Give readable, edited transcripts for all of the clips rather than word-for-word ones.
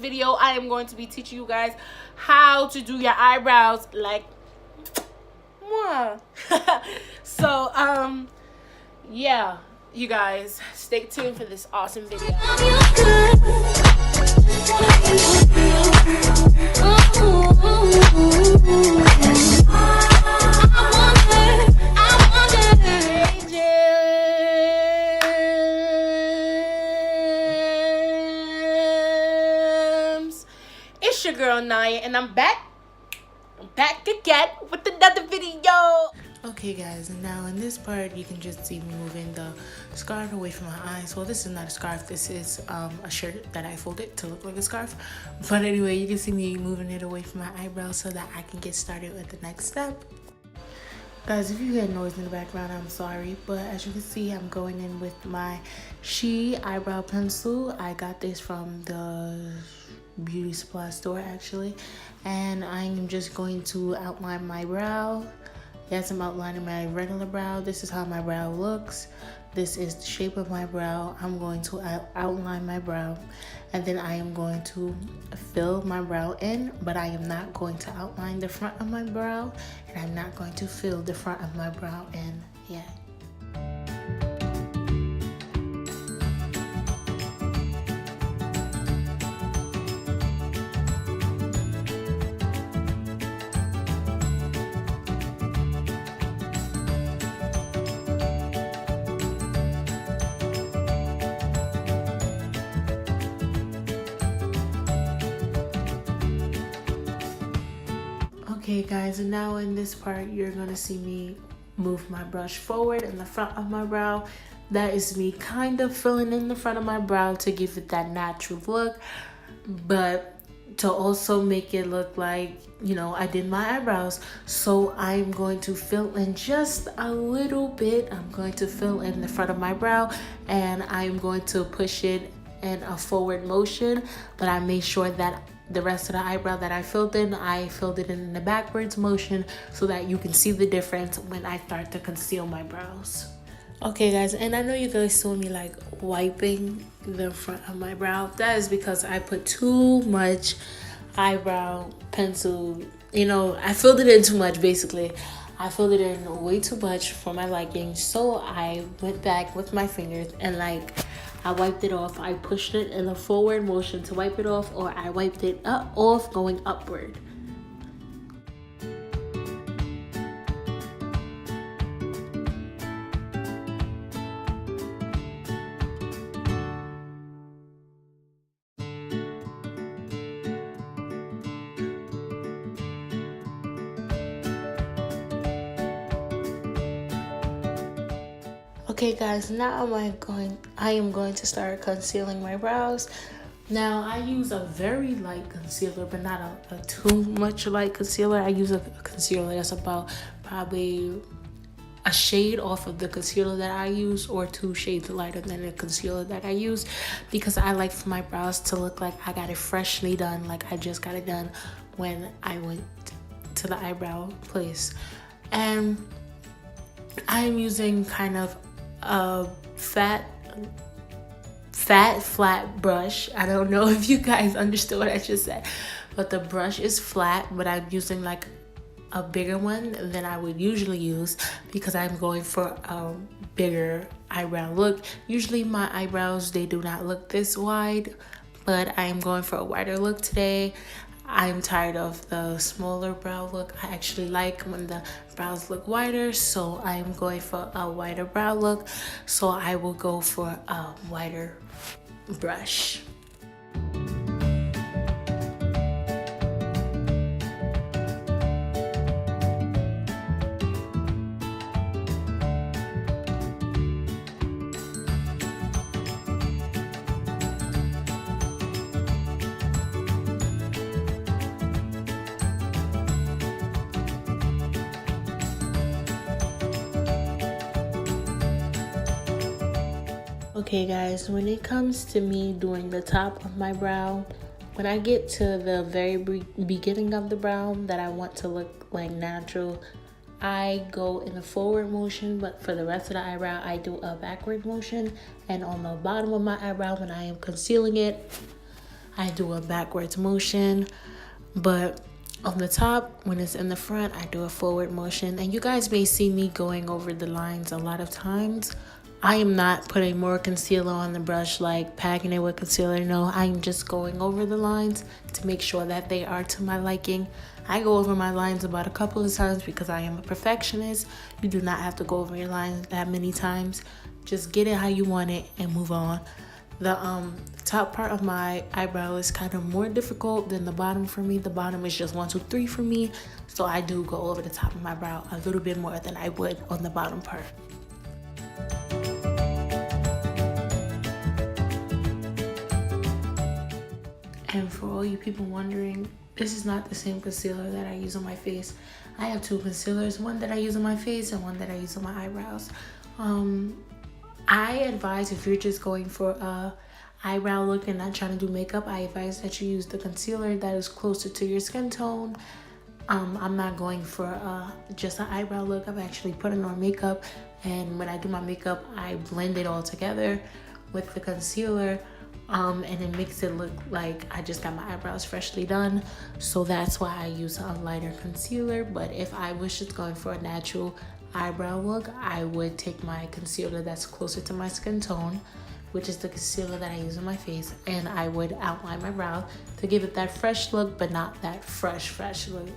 video, I am going to be teaching you guys how to do your eyebrows like moi. So yeah, you guys stay tuned for this awesome video. It's your girl Naya, and I'm back again with another video. Okay guys, and now in this part you can just see me moving the scarf away from my eyes. Well, this is not a scarf, this is a shirt that I folded to look like a scarf. But anyway, you can see me moving it away from my eyebrows so that I can get started with the next step. Guys, if you hear noise in the background, I'm sorry, but as you can see, I'm going in with my She eyebrow pencil. I got this from the beauty supply store actually, and I'm just going to outline my brow. Yes, I'm outlining my regular brow. This is how my brow looks. This is the shape of my brow. I'm going to outline my brow, and then I am going to fill my brow in, but I am not going to outline the front of my brow, and I'm not going to fill the front of my brow in yet. Okay guys, and now in this part you're gonna see me move my brush forward in the front of my brow. That is me kind of filling in the front of my brow to give it that natural look, but to also make it look like, you know, I did my eyebrows. So I'm going to fill in just a little bit. I'm going to fill in the front of my brow, and I'm going to push it in a forward motion, but I made sure that the rest of the eyebrow that I filled it in the backwards motion so that you can see the difference when I start to conceal my brows. Okay guys, and I know you guys saw me like wiping the front of my brow. That is because I put too much eyebrow pencil, you know, I filled it in too much basically. I filled it in way too much for my liking, so I went back with my fingers and like I wiped it off. I pushed it in a forward motion to wipe it off, or I wiped it off going upward. Okay guys, now I am going to start concealing my brows. Now I use a very light concealer, but not a too much light concealer. I use a concealer that's about probably a shade off of the concealer that I use, or 2 shades lighter than the concealer that I use, because I like for my brows to look like I got it freshly done, like I just got it done when I went to the eyebrow place. And I'm using kind of a fat flat brush. I don't know if you guys understood what I just said, but the brush is flat, but I'm using like a bigger one than I would usually use because I'm going for a bigger eyebrow look. Usually my eyebrows, they do not look this wide, but I am going for a wider look today. I'm tired of the smaller brow look. I actually like when the brows look wider, so I'm going for a wider brow look. So I will go for a wider brush. Okay guys, when it comes to me doing the top of my brow, when I get to the very beginning of the brow that I want to look like natural, I go in a forward motion, but for the rest of the eyebrow, I do a backward motion. And on the bottom of my eyebrow, when I am concealing it, I do a backwards motion, but on the top, when it's in the front, I do a forward motion. And you guys may see me going over the lines a lot of times. I am not putting more concealer on the brush, like packing it with concealer. No, I'm just going over the lines to make sure that they are to my liking. I go over my lines about a couple of times because I am a perfectionist. You do not have to go over your lines that many times. Just get it how you want it and move on. The top part of my eyebrow is kind of more difficult than the bottom for me. The bottom is just 1, 2, 3 for me. So I do go over the top of my brow a little bit more than I would on the bottom part. And for all you people wondering, this is not the same concealer that I use on my face. I have 2 concealers, one that I use on my face and one that I use on my eyebrows. I advise, if you're just going for a eyebrow look and not trying to do makeup, I advise that you use the concealer that is closer to your skin tone. I'm not going for just an eyebrow look. I'm actually putting on makeup, and when I do my makeup, I blend it all together with the concealer, and it makes it look like I just got my eyebrows freshly done. So that's why I use a lighter concealer. But if I was just going for a natural eyebrow look, I would take my concealer that's closer to my skin tone, which is the concealer that I use on my face, and I would outline my brow to give it that fresh look, but not that fresh look.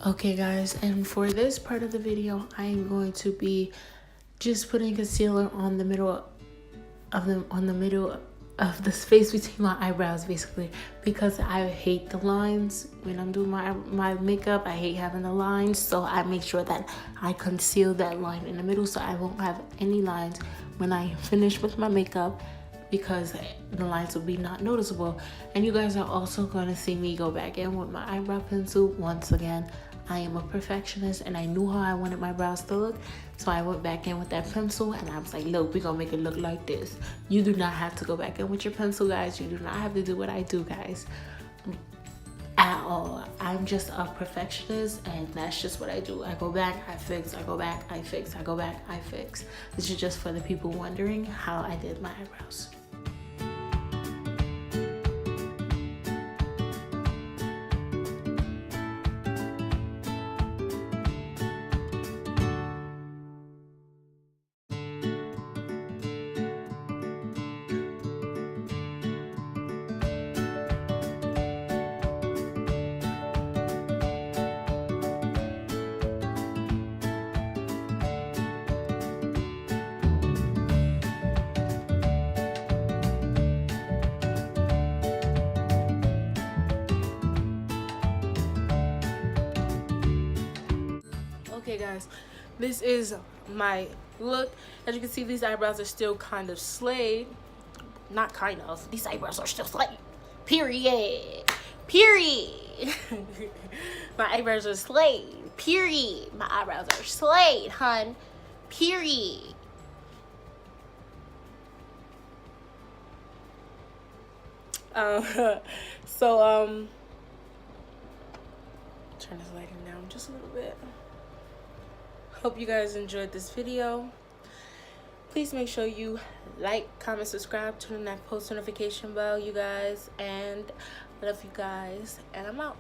Okay guys, and for this part of the video, I am going to be just putting concealer on the middle of the space between my eyebrows, basically, because I hate the lines when I'm doing my makeup. I hate having the lines, so I make sure that I conceal that line in the middle so I won't have any lines when I finish with my makeup, because the lines will be not noticeable. And you guys are also going to see me go back in with my eyebrow pencil once again. I am a perfectionist and I knew how I wanted my brows to look, so I went back in with that pencil and I was like, look, we're gonna make it look like this. You do not have to go back in with your pencil, guys. You do not have to do what I do, guys, at all. I'm just a perfectionist, and that's just what I do. I go back, I fix, I go back, I fix, I go back, I fix. This is just for the people wondering how I did my eyebrows. Okay guys, this is my look. As you can see, these eyebrows are still kind of slayed. Not kind of, these eyebrows are still slayed. Period. My eyebrows are slayed. Period. My eyebrows are slayed, hun. Period. Turn this lighting down just a little bit. Hope you guys enjoyed this video. Please make sure you like, comment, subscribe, turn on that post notification bell, you guys, and I love you guys, and I'm out.